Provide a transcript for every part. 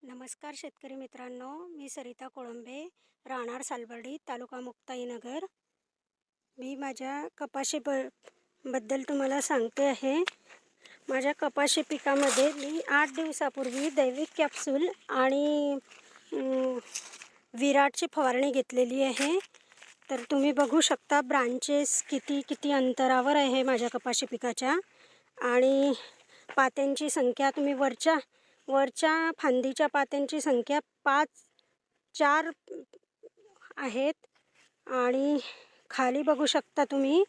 नमस्कार शेतकरी मित्रांनो, मी सरिता कोळंबे, राहणार सालबर्डी, तालुका मुक्ताईनगर. मी माझ्या बद्दल तुम्हाला सांगते आहे. माझ्या कपाशी पिकामध्ये मी 8 दिवसापूर्वी दैविक कॅप्सूल आणि विराटची फवारणी घेतलेली आहे. तर तुम्ही बघू शकता ब्रांचेस किती अंतरावर आहे माझ्या कपाशी पिकाच्या. आणि पात्यांची संख्या तुम्ही वरच्या फांदीच्या पात्यांची संख्या 4 आहेत. आणि खाली बघू शकता तुम्ही,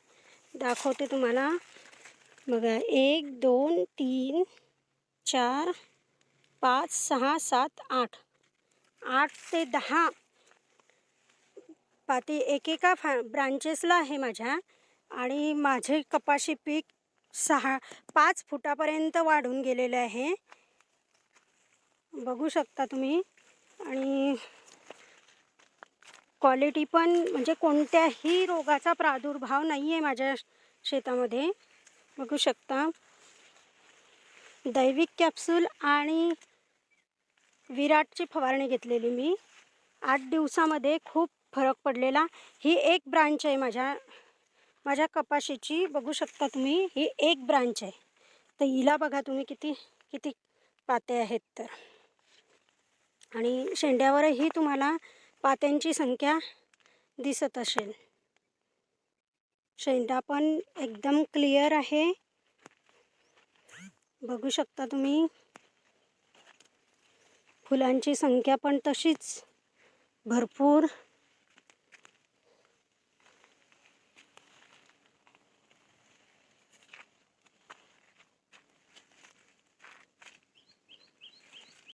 दाखवते तुम्हाला. बघा, 1 2 3 4 5 6 7 8 ते 10 पाती एकेका ब्रांचेसला आहे माझ्या. आणि माझे कपाशी पीक 5 फुटापर्यंत वाढून गेलेले आहे, बघू शकता तुम्ही. आणि क्वालिटी पण म्हणजे कोणत्याही रोगाचा प्रादुर्भाव नाही आहे माझ्या शेतामध्ये, बघू शकता. दैविक कॅप्सूल आणि विराटची फवारणी घेतलेली मी 8 दिवसामध्ये. खूप फरक पडलेला. ही एक ब्रांच आहे माझ्या कपाशीची, बघू शकता तुम्ही. ही एक ब्रांच आहे. तर हिला बघा तुम्ही किती पाते आहेत तर. आणि शेंड्यावरही तुम्हाला पात्यांची संख्या दिसत असेल. शेंडा पण एकदम क्लिअर आहे, बघू शकता तुम्ही. फुलांची संख्या पण तशीच भरपूर